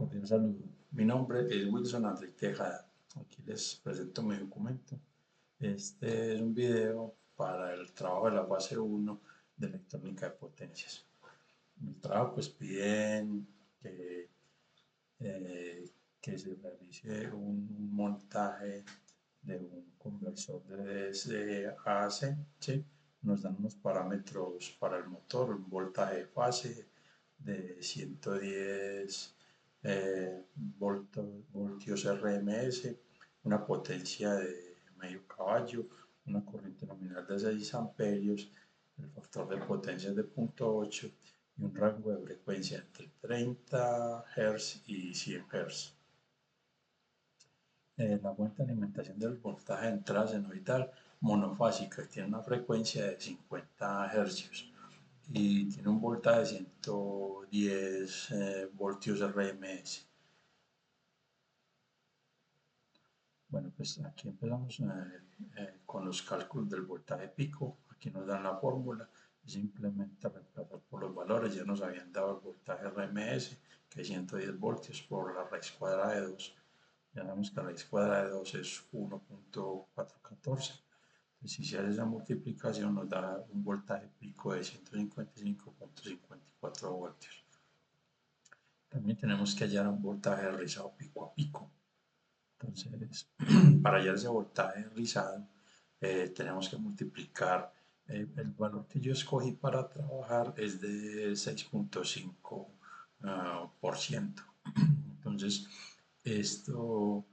cordial saludo. Mi nombre es Wilson André Tejada. Aquí les presento mi documento. Este es un video para el trabajo de la fase 1 de electrónica de potencias. En el trabajo pues piden eh, que se realice un montaje de un conversor de DC a AC, ¿sí? Nos dan unos parámetros para el motor, un voltaje de fase de 110 voltios RMS, una potencia de medio caballo, una corriente nominal de 6 amperios, el factor de potencia es de 0.8 y un rango de frecuencia entre 30 Hz y 100 Hz. La fuente de alimentación del voltaje de entrada senoidal monofásica que tiene una frecuencia de 50 Hz y tiene un voltaje de 110 voltios RMS. Bueno, pues aquí empezamos con los cálculos del voltaje pico. Aquí nos dan la fórmula, simplemente reemplazar por los valores. Ya nos habían dado el voltaje RMS, que es 110 voltios por la raíz cuadrada de 2. Ya sabemos que la raíz cuadrada de 2 es 1.414. Entonces, si se hace esa multiplicación, nos da un voltaje pico de 155.54 voltios. También tenemos que hallar un voltaje rizado pico a pico. Entonces, para hallar ese voltaje rizado, tenemos que multiplicar el valor que yo escogí para trabajar es de 6.5%. Entonces, esto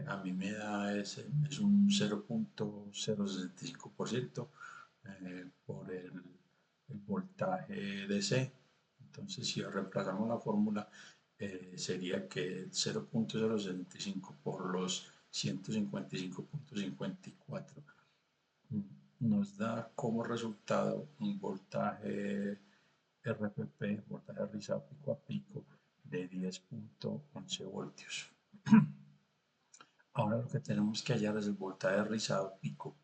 a mí me da es un 0.065% por el voltaje DC. Entonces, si reemplazamos la fórmula, sería que el 0.065 por los 155.54 nos da como resultado un voltaje RPP, voltaje rizado pico a pico, de 10.11 voltios. Ahora lo que tenemos que hallar es el voltaje rizado pico.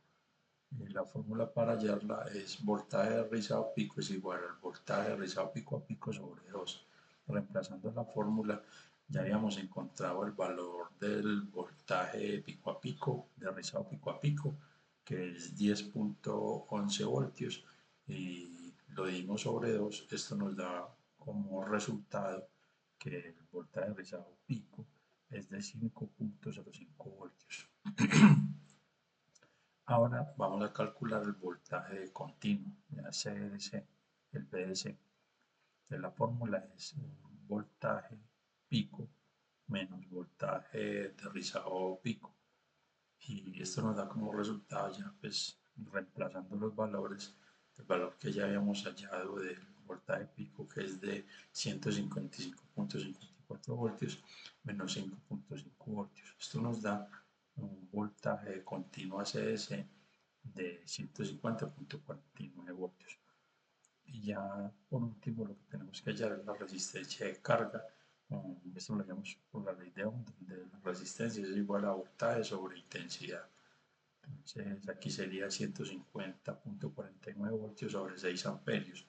La fórmula para hallarla es voltaje rizado pico es igual al voltaje rizado pico a pico sobre 2. Reemplazando la fórmula, ya habíamos encontrado el valor del voltaje pico a pico, de rizado pico a pico, que es 10.11 voltios, y lo dimos sobre 2. Esto nos da como resultado que el voltaje rizado pico es de 5.05 voltios. Ahora vamos a calcular el voltaje continuo, ya CDC, el VDC. La fórmula es voltaje pico menos voltaje de rizado pico. Y esto nos da como resultado ya, pues, reemplazando los valores, el valor que ya habíamos hallado del voltaje pico, que es de 155.54 voltios, menos 5.5 voltios. Esto nos da un voltaje continuo ACS de 150.49 voltios. Y ya por último lo que tenemos que hallar es la resistencia de carga. Esto lo hallamos por la ley de Ohm, donde la resistencia es igual a voltaje sobre intensidad. Entonces aquí sería 150.49 voltios sobre 6 amperios.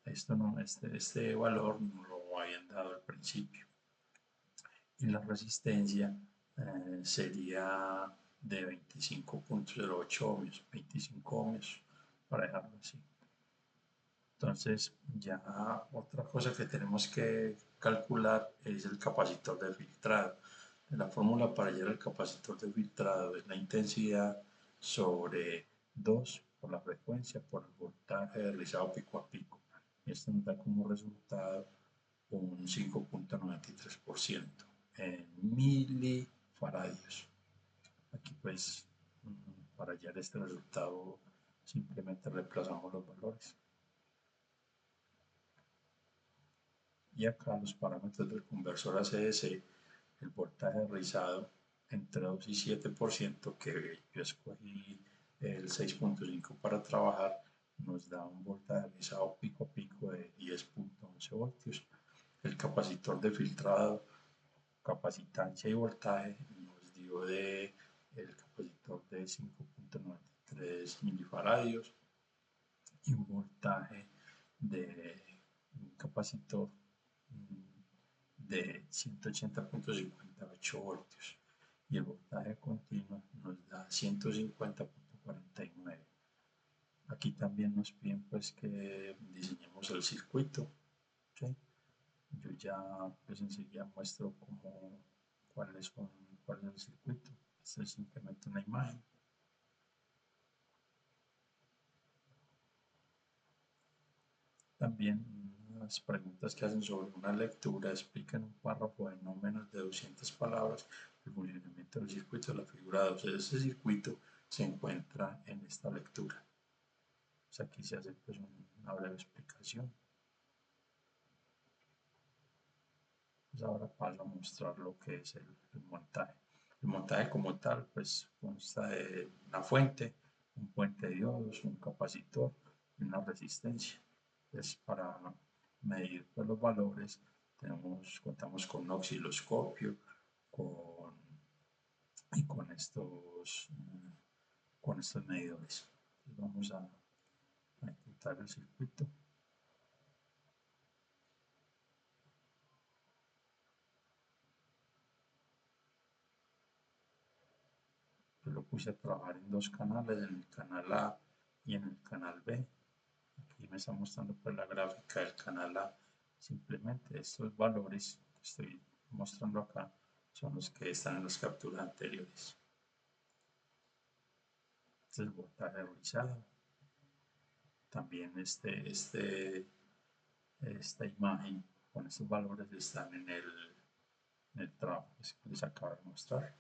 Este valor no lo habían dado al principio. Y la resistencia sería de 25.08 ohmios, 25 ohmios para dejarlo así. Entonces, ya otra cosa que tenemos que calcular es el capacitor de filtrado. La fórmula para hallar el capacitor de filtrado es la intensidad sobre 2 por la frecuencia por el voltaje realizado pico a pico. Esto nos da como resultado un 5.93% en milifaradios. Aquí pues, para hallar este resultado, simplemente reemplazamos los valores. Y acá los parámetros del conversor ACDC, el voltaje rizado entre 2 y 7%, que yo escogí el 6.5 para trabajar, nos da un voltaje rizado pico a pico de 10.11 voltios. El capacitor de filtrado, capacitancia y voltaje nos dio el capacitor de 5.93 milifaradios y un voltaje de un capacitor de 180.58 voltios y el voltaje continuo nos da 150.49. Aquí también nos piden pues que diseñemos el circuito. ¿Sí? Yo ya pues enseguida muestro cuál es el circuito. Esto es simplemente una imagen. También las preguntas que hacen sobre una lectura explican en un párrafo de no menos de 200 palabras el funcionamiento del circuito de la figura 2. Ese circuito se encuentra en esta lectura. Pues aquí se hace pues una breve explicación. Pues ahora paso a mostrar lo que es el montaje. El montaje como tal pues consta de una fuente, un puente de diodos, un capacitor y una resistencia. Pues para medir pues, los valores contamos con un osciloscopio con, y con estos medidores. Entonces vamos a ejecutar el circuito. Yo lo puse a trabajar en dos canales, en el canal A y en el canal B. Aquí me está mostrando pues la gráfica del canal A. Simplemente estos valores que estoy mostrando acá son los que están en las capturas anteriores. Este es el voltaje realizado. También esta imagen con estos valores están en el trabajo que les acabo de mostrar.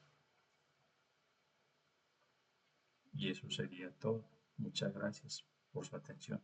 Y eso sería todo. Muchas gracias por su atención.